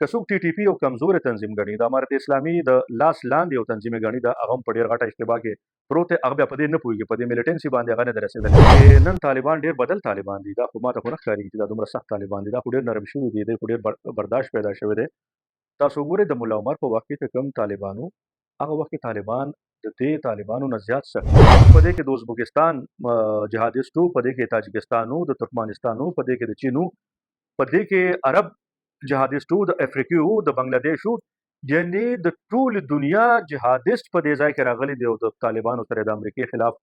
که څوک ټي ټي پي یو کمزورې تنظیم ګڼي د امارت اسلامي د لاس لاندې یو تنظیم یې ګڼي دا هغه هم په ډېر غټه اشتباه کې پروت دی. هغه بیا په دې نه پوهېږي، په دې میلیټنسي باندې هغه نه دی رسېدلی چې نن طالبان ډېر بدل طالبان دي. دا خو ماته خو نه ښکارېږي چې دا دومره سخت طالبان دي، دا خو ډېر نرم شوي دي، دی خو ډېر برداشت پیدا شوی دی. تاسو وګورئ د ملا عمر په وخت کې چې کوم طالبانو، هغه وخت کې طالبان د دې طالبانو نه زیات سخت په دې کې د ازبکستان جهادیستو، په دې کې تاجکستانو، د ترکمانستانو، په دې کې د چینو، په دې کې عرب جهادیستو، د افریقیو، د بنگلادیشو، یعنی د ټول دنیا جهادیست په دې ځای کې راغلي دي او د طالبانو سره د امریکای خلاف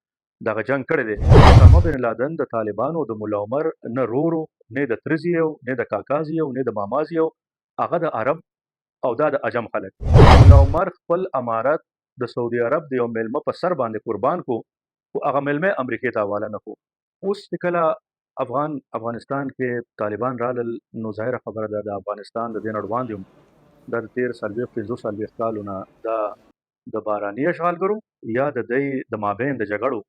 دغه جنگ کړی دی. اسامه بن لادن د طالبانو د ملا عمر نه رورو، نه د ترزي یو، نه د کاکازي یو، نه د مامازي یو، هغه د عرب او دا د عجم خلک. ملا عمر خپل امارت د سعودي عرب د یو میلمه په سر باندې قربان کو، خو هغه میلمه امریکې ته حواله نه کړو. اوس چې کله افغانستان کې طالبان رالل، نو ظاهره خبره ده د افغانستان د دې نه وړاندې هم دا د تېر 40-45 کالو نه دا د باراني اشغالګرو یا د دوی د مابین د جګړو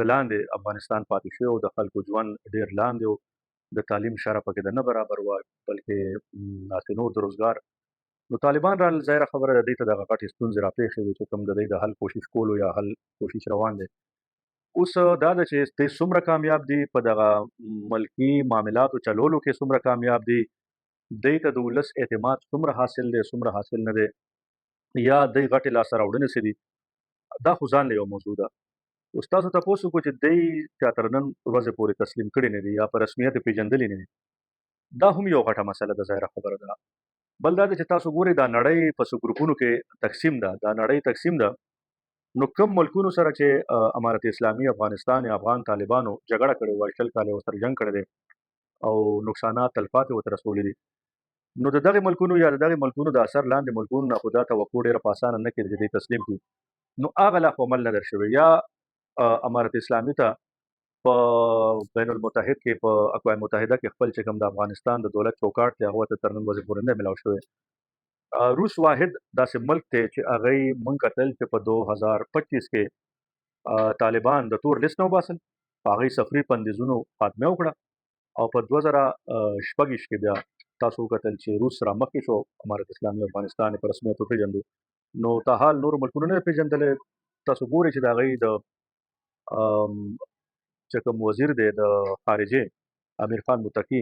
د لاندې افغانستان پاتې شوی او د خلکو ژوند ډېر لاندې و، د تعلیم شرح پکې د نه برابر وه، بلکې داسې نور د روزګار. نو طالبان رالل، ظاهره خبره ده دوی ته دغه غټې ستونزې راپېښې وې چې کوم د دوی د حل کوشش کولو یا حل کوشش روان دی. اوس دا ده چې دوی څومره کامیاب دي په دغه ملکي معاملاتو چلولو کې، څومره کامیاب دي، دوی ته د ولس اعتماد څومره حاصل دی، څومره حاصل نه دی، یا دوی غټې لاسته راوړنې څه دي، دا خو ځان له یو موضوع ده. اوس تاسو تپوس وکړو چې دوی چا تر نن ورځې پورې تسلیم کړي نه دي یا په رسمیت یې پېژندلي نه دي، دا هم یو غټه مسله ده، ظاهره خبره ده. بل دا چې تاسو ګورئ دا نړۍ په څو ګروپونو کې تقسیم ده، دا نړۍ تقسیم ده. نو کوم ملکونو سره چې امارت اسلامي افغانستان یا افغان طالبانو جګړه کړې وه، 20 کاله یې ورسره جنګ کړی دی او نقصانات تلفات یې ورته رسولي دي، نو د دغې ملکونو یا د دغې ملکونو د اثر لاندې ملکونو نه خو دا توقع ډېره په اسانه نه کېده چې دوی تسلیم کړي. نو هغه لا خو عمل نه در شوی، یا امارت اسلامي ته په بین المتحد کې، په اقوام متحده کې خپل چې کوم د افغانستان د دولت چوکاټ دی هغه ته تر نن ورځې پورې نه ملاو شوی. روس واحد داسې ملک دی چې هغوی موږ کتل چې په 2025 کې طالبان د تور لیست نه وباسل، په هغوی سفري بندیزونو خاتمه وکړه او په 2026 کې بیا تاسو وکتل چې روس را مخکې شو، امارت اسلامي افغانستان یې په رسمیت وپېژندو. نو تاحال نورو ملکونو نه پېژندلی. تاسو ګورئ چې د هغوی د چې کوم وزیر دی د خارجې امیر خان متقي،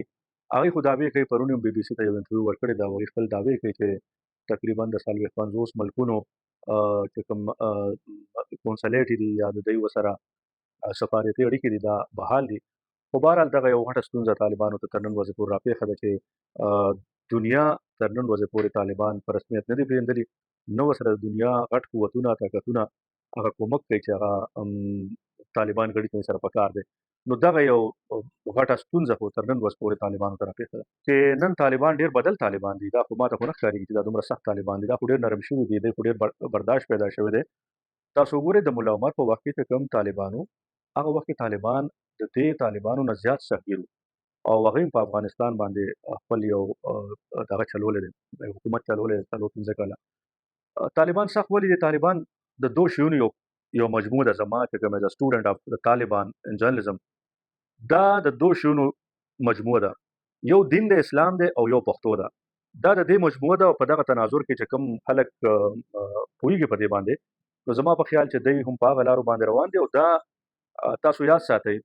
هغوی خو دعوې کوي، پرون هم بي بي سي ته یو انټرویو ورکړې ده، هغوی خپل دعوې کوي چې تقریبا د 40-50 ملکونو چې کوم کونسلیټ دي یا د دوی ورسره سفارتي اړیکې دي دا بحال دي. خو بهرحال دغه یو غټه ستونزه طالبانو ته تر نن ورځې پورې راپېښه ده چې دنیا تر نن ورځې پورې طالبان په رسمیت نه دي پېژندلي، نه ورسره د دنیا غټ قوتونه طاقتونه هغه کومک کوي چې هغه طالبان غړي ته سره پکار دی. نو دغه یو غټه ستونزه خو تر نن ورځې پورې طالبانو ته راپېښه ده چې نن طالبان ډېر بدل طالبان دي. دا خو ماته خو نه ښکارېږي چې دا دومره سخت طالبان دي، دا خو ډېر نرم شوي دي، دی خو ډېر برداشت پیدا شوی دی. تاسو وګورئ د ملا عمر په وخت کې چې کوم طالبانو، هغه وخت کې طالبان د دې طالبانو نه زیات سختګیر او هغوی په افغانستان باندې خپل یو دغه چلولی دی، حکومت چلولی دی 4-5 کاله. طالبان سخت ولې دي؟ طالبان د دو شیونو یو مجموعه ده. زما چې کوم ایز سټوډنټ اف د طالبان ان جرنالیزم، دا د دو شیونو مجموعه ده، یو دین د اسلام دی او یو پښتو ده. دا د دې مجموعه ده او په دغه تناظر کې چې کوم خلک پوهېږي په دې باندې، نو زما په خیال چې دوی هم په هغه لارو باندې روان دي. او دا تاسو یاد ساتئ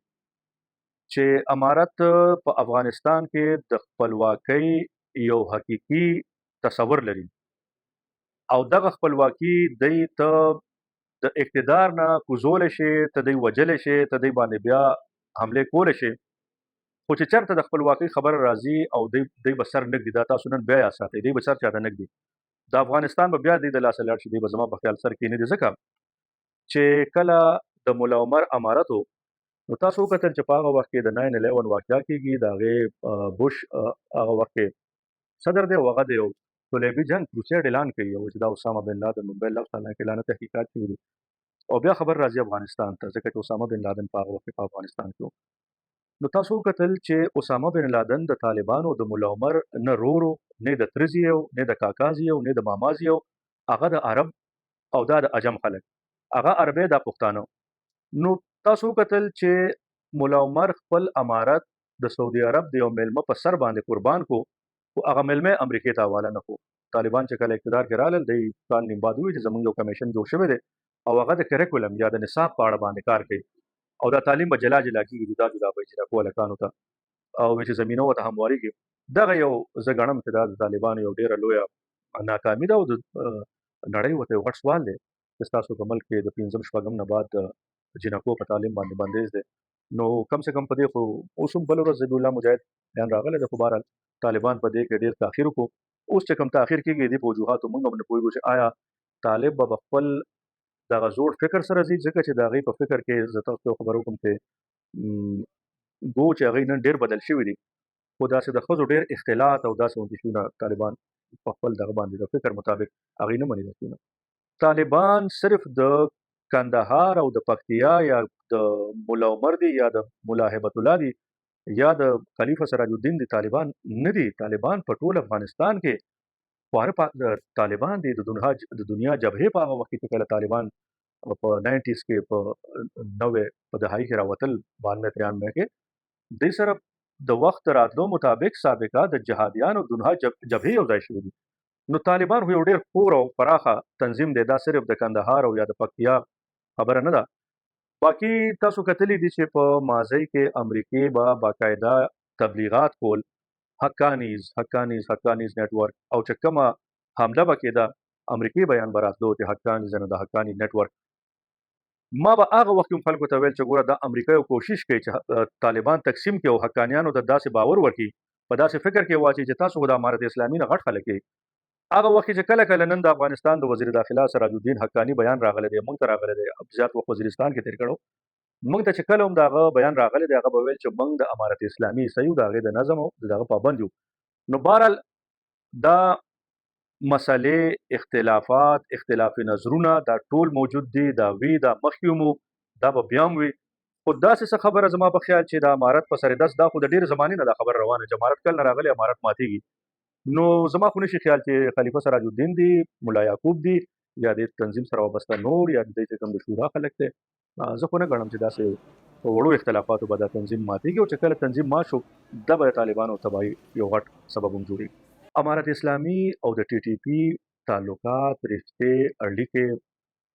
چې امارت په افغانستان کې د خپلواکۍ یو حقیقي تصور لري او دغه خپلواکي دوی ته د اقتدار نه کوزولی شي، ته دوی وجلی شي، ته دوی باندې بیا حملې کولی شي. خو چې چېرته د خپلواکۍ خبره راځي او دوی به سر نه ږدي، دا تاسو نن بیا یاد ساتئ، دوی به سر چاته نه ږدي. د افغانستان به بیا دوی د لاسه لاړ شي، دوی به زما په خیال سر کېني دي. ځکه چې کله د ملا عمر امارت و، نو تاسو وکتل چې په هغه وخت کې د 9/11 واقعه کېږي، د هغې بوش هغه وخت کې صدر دی او هغه د یو صلیبي جنګ کروسیډ اعلان کوي او چې دا اسامه بن لادن موبایل لفظ الله کې اعلان تحقیقات شوي دي او بیا خبر راځي افغانستان ته، ځکه چې اسامه بن لادن په هغه وخت کې په افغانستان کې و. نو تاسو وکتل چې اسامه بن لادن د طالبانو د ملا عمر نه رورو، نه د ترزي یو، نه د کاکازي یو، نه د مامازي یو، هغه د عرب او دا د عجم خلک، هغه عربی دا پښتانه. نو تاسو وکتل چې ملا عمر خپل امارت د سعودي عرب د یو میلمه په سر باندې قربان کو، خو هغه ملمه امریکای ته حواله نه کړو. طالبان چې کله اقتدار کې رالل دی کال نیم بعد وی چې زمونږ یو کمیشن جوړ شوی دی او هغه د کریکولم یا د نصاب په اړه باندې کار کوي او دا تعلیم به جلا جلا کېږي جدا جدا به اجرا کوو هلکانو ته او چې زمینه ورته هموارېږي. دغه یو زه ګڼم چې دا د طالبانو یو ډېره لویه ناکامي ده او د نړۍ ورته یو غټ سوال دی چې ستاسو په ملک کې د پنځم شپږم نه بعد جنکو په تعلیم باندې بندیز دی. نو کم سے کم په دې خو اوس هم بله ورځ ضبیح الله مجاهد بیان راغلی دی خو بهرحال طالبان په دې کې ډېر تاخیر وکړو. اوس چې کوم تاخیر کېږي دې په وجوهاتو موږ هم نه پوهېږو چې آیا طالب به خپل دغه زوړ فکر سره ځي ځکه چې د هغې په فکر کې زه تاسو ته خبر وکړم چې ګو چې هغې نن ډېر بدل شوي دي خو داسې د ښځو ډېر اختلاط او داسې غوندې شیونه طالبان په خپل دغه باندې د فکر مطابق هغې نه مني دا شیونه. طالبان صرف د کندهار او د پکتیا یا د ملا عمر دي یا د ملا هیبت الله دي یا د خلیفه سراج الدین دي طالبان نه دي. طالبان په ټول افغانستان کې خواره طالبان دي. د دنیا جبهې په هغه وخت کې کله طالبان په 90s کې په 90 په دهایي کې راوتل 92 93 کې دوی سره د وخت راتلو مطابق سابقه د جهادیانو دنیا جبهې یو ځای شوي دي. نو طالبان خو یو ډېر خور او پراخه تنظیم دی دا صرف د کندهار او یا د پکتیا خبره نه ده. باقي تاسو کتلی دي چې په ماضی کې امریکې به باقاعده تبلیغات کول حقانیز نیټورک او چې کومه حمله به کېده امریکې بیان به راتلو چې حقانیز نه د حقانیز نیټورک. ما به هغه وخت هم خلکو ته ویل چې ګوره دا امریکا یو کوشش کوي چې طالبان تقسیم کړي او حقانیانو ته داسې باور ورکړي په داسې فکر کې واچي چې تاسو خو د امارت اسلامي نه غټ خلک یې. هغه وخت چې کله نن د افغانستان د وزیر داخله سراج الدین حقانی بیان راغلی دی موږ ته راغلی دی زیات وخت وزیرستان کې تیر کړو موږ ته چې کله هم دغه بیان راغلی دی هغه به ویل چې موږ د امارت اسلامي صحیح د هغې د نظم او دغه پابند یو. نو بهرحال دا مسلې اختلافات اختلافي نظرونه دا ټول موجود دي دا مخکې مو دا به بیا هم وي خو داسې څه خبره زما په خیال چې د امارت په سر دست دا خو د ډېر زمانې نه دا خبر روانه چې امارت کله نه راغلی امارت ماتېږي. نو زما خو نشي خیال چې خلیفه سراج الدین دی ملا یعقوب دی یا د تنظیم سره وابسته نور یا د دې کوم د شورا خلک دی زه خو نه ګڼم چې داسې وړو اختلافاتو به دا تنظیم ماتېږي او چې کله تنظیم مات شو دا به د طالبانو تباهي یو غټ سبب هم جوړېږي. امارت اسلامي او د ټي ټي پي تعلقات رشتې اړیکې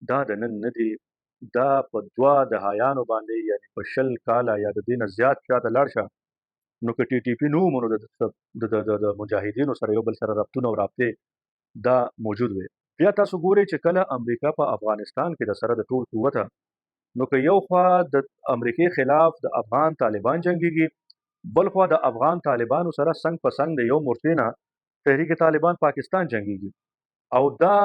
دا د نن نه دي دا په 2 دهایانو باندې یعنی په 20 کاله یا د دې نه زیات شاته لاړ شه نو که ټي ټي پي نو مونږ د مجاهدینو سره یو بل سره ربطونه او رابطې دا موجود وي. بیا تاسو ګورئ چې کله امریکا په افغانستان کې د سره د ټول قوته نو که یو خوا د امریکای خلاف د افغان طالبان جنگيږي بل خوا د افغان طالبانو سره څنګ په څنګ د یو مورچې نه تحریک طالبان پاکستان جنگيږي او دا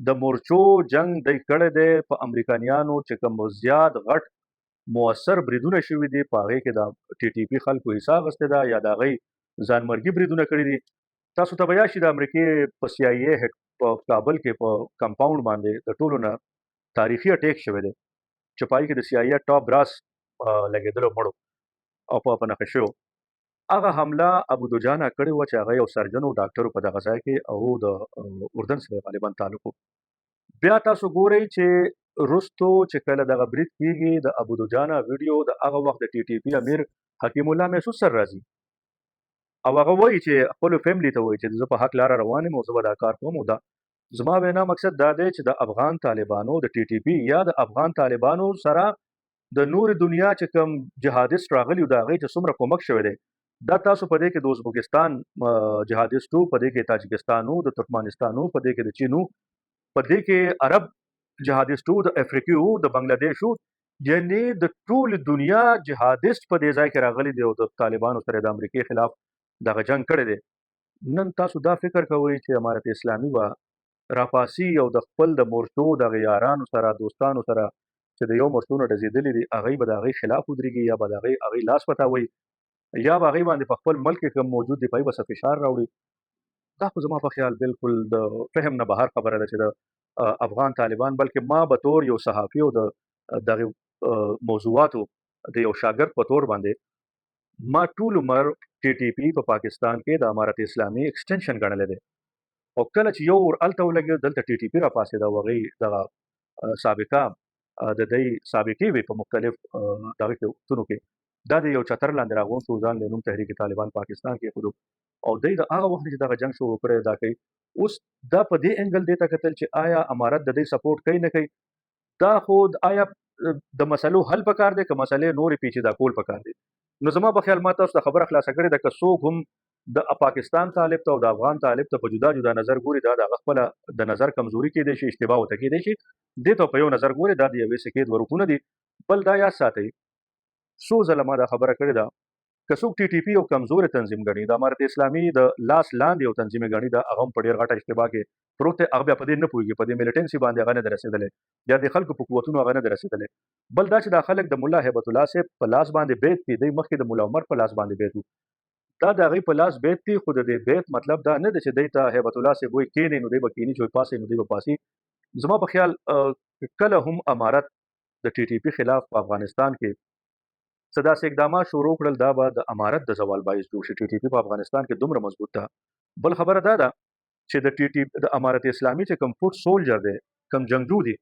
د مورچو جنگ د کړه د په امریکایانو چې کوم زیات غټ مؤثر بریدونه شوي دي په هغې کې د ټي ټي پي خلکو حساب غوښتې ده یا د هغې ځانمرګي بریدونه کړي دي. تاسو ته به یاد شي د امریکې په سی آی ای په کابل کې په کمپاونډ باندې د ټولو نه تاریخي اټیک شوی دی چې په هغې کې د سی آی ای ټاپ براس لګېدلو مړو او په نښه شوو. هغه حمله ابو دجانه کړې وه چې هغه یو سرجن او ډاکټر په دغه ځای کې او د اردن سره غالبا تعلق و. بیا تاسو ګورئ چې رستو چې کله دغه برید کېږي د ابو دجانه ویډیو د هغه وخت د ټي ټي پي امیر حکیم الله محسوس سر راځي او هغه وایي چې خپلو فیملي ته وایي چې زه په حق لاره روان یم او زه به دا کار کوم او دا زما وینا مقصد دا دی چې د افغان طالبانو د ټي ټي پي یا د افغان طالبانو سره د نور دنیا چې کوم جهادیست راغلي د هغې چې څومره کومک شوی دی دا تاسو په دې کې د ازبکستان جهادیستو په دې کې تاجکستانو د ترکمنستانو په دې کې د چینو په دې کې عرب جهادیستو د افریقیو د بنگلادیشو یعنی د ټول دنیا جهادیست په دې ځای کې راغلي دی او د طالبانو سره د امریکای خلاف دغه جنگ کړی دی. نن تاسو دا فکر کوئ چې امارت اسلامي به راپاسي او د خپل د مورچو دغه یارانو سره دوستانو سره چې د یو مورچو نه ډزېدلي دي هغوی به د هغوی خلاف ودرېږي یا به د هغوی لاس پټوئ یا به هغوی باندې په خپل ملک کې کوم موجود دي په هغوی به څه فشار راوړي. دا خو زما په خیال بالکل د فهم نه بهر خبره ده چې د افغان طالبان بلکې ما به طور یو صحافي او د دغه موضوعاتو د یو شاګرد په طور باندې ما ټول عمر ټي ټي پي په پاکستان کې د امارت اسلامي ایکسټنشن ګڼلی دی او کله چې یو ور هلته ولګېد دلته ټي ټي پي راپاڅېده او هغوی دغه سابقه د دوی سابقې وې په مختلف دغه کې وختونو کې دا د یو چتر لاندې راغونډ شو ځان له نوم تحریک طالبان پاکستان کې خودو او دوی د هغه وخت چې دغه جنګ شروع کړی دا کوي. اوس دا په دې انګل دې ته کتل چې آیا امارت د دې سپورټ کوي نه کوي. دا خو آیا د مسلو حل پکار دی که مسلې نورې پیچیده کول پکار دی. نو زما په خیال ما تاسو ته خبره خلاصه کړې ده که څوک هم د پاکستان طالب ته او د افغان طالب ته په جدا جدا نظر ګوري دا د هغه خپله د نظر کمزوري کیدای شي، اشتباه ورته کیدای شي. دې ته په یو نظر ګوري دا د یوې سکې دوه رکونه دي. بل دا یاد ساتئ څو ځله ما دا خبره کړې ده که څوک ټي ټي پي یو کمزورې تنظیم ګڼي د امارت اسلامي د لاس لاندې یو تنظیم یې ګڼي دا هغه هم په ډېر غټه اشتباه کې پروت دی. هغه بیا په دې نه پوهېږي، په دې میلیټنسي باندې هغه نه دی رسېدلی یا د خلکو په قوتونو هغه نه دی رسېدلی. بل دا چې دا خلک د ملا هیبت الله صاحب په لاس باندې بیت دي، دی مخکې د ملا عمر په لاس باندې بیت وو. دا د هغوی په لاس بیت دي، خو د دې بیت مطلب دا نه دی چې دی ته هیبت الله صاحب وایي کښېنئ نو دی به کښېني، چې پاسئ نو دی به پاسي. زما په خیال کله هم امارت د ټي ټي پي خلاف په افغانستان کې څه داسې اقدامات شروع کړل دا به د امارت د زوال باعث جوړ شي. ټي ټي پي په افغانستان کې دومره مضبوط ده. بل خبره دا ده چې د ټي ټي د امارت اسلامي چې کوم فوټ سولجر دی، کوم جنګجو دي،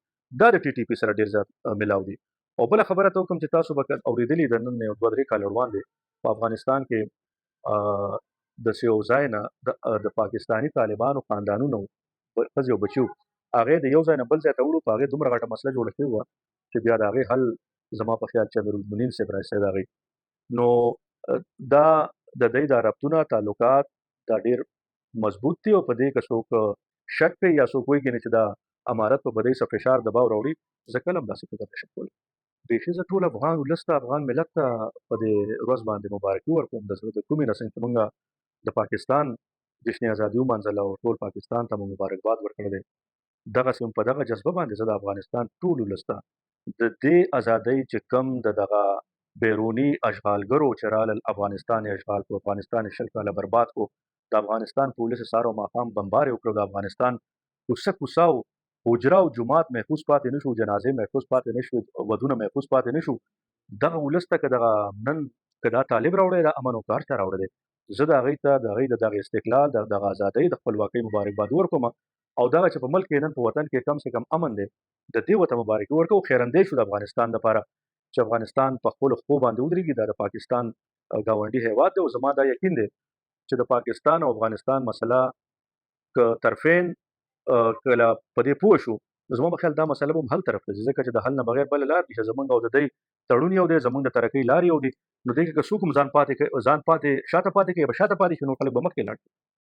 دا د ټي ټي پي سره ډېر زیات ملاو دي. او بله خبره ته وکړم چې تاسو به اورېدلي د نن یو 2-3 کاله وړاندې په افغانستان کې د یو ځای نه د پاکستاني طالبانو خاندانونو ښځې او بچي وو، هغې د یو ځای نه بل ځای ته وړو، په هغې دومره غټه مسله جوړه شوې وه چې بیا د هغې حل زما په خیال چې امیرالمؤمنین صاحب رایستی د هغې نو دا د دوی دا ربطونه تعلقات دا ډېر مضبوط دي. او په دې که څوک شک کوي یا څوک وایي چې دا امارت په بدۍ څه فشار دباو راوړي، زه کله هم داسې فکر نشم کولی. بیخي زه ټول افغان ولس ته، افغان ملت ته په دې ورځ باندې مبارکي ورکوم د زړه د کومې نه، څنګه چې موږ د پاکستان جشن ازادي ومانځله او ټول پاکستان ته مو مبارکباد ورکړی دی. دغسې هم په دغه جذبه باندې زه د افغانستان ټول ولس ته د دې ازادۍ چې کوم د دغه بیروني اشغالګرو چې رالل افغانستان یې اشغال کړو، افغانستان یې 20 کاله برباد کړو، د افغانستان په ولس یې سهار او ماښام بمبار یې وکړو، د افغانستان کوڅه کوڅه او حجره او جومات محفوظ پاتې نه شو، جنازې محفوظ پاتې نه شوې، ودونه محفوظ پاتې نه شو. دغه ولس ته که دغه نن که دا طالب راوړی دا امن او کار چا راوړی دی، زه د هغوی ته د هغوی د دغه استقلال د دغه ازادۍ د خپلواکۍ مبارکباد ورکوم. او دغه چې په ملک کې نن په وطن کې کم سے کم امن دی، د دې ورته مبارکي ورکوو. خیرندې شو د افغانستان دپاره چې افغانستان په خپلو خپو باندې ودرېږي. دا د پاکستان ګاونډي هیواد دی او زما دا یقین دی چې د پاکستان او افغانستان مسله که طرفین کله په دې پوه شو نو زما په خیال دا مسله به هم حل طرف ته ځي، ځکه چې د حل نه بغیر بله لار نشته. زموږ او د دوی تړون یو دی، زموږ د ترقۍ لار یو دی. نو دې کې که څوک هم ځان شاته پاتې کوي به شاته پاتې شي، نو خلک به مخکې لاړ شي.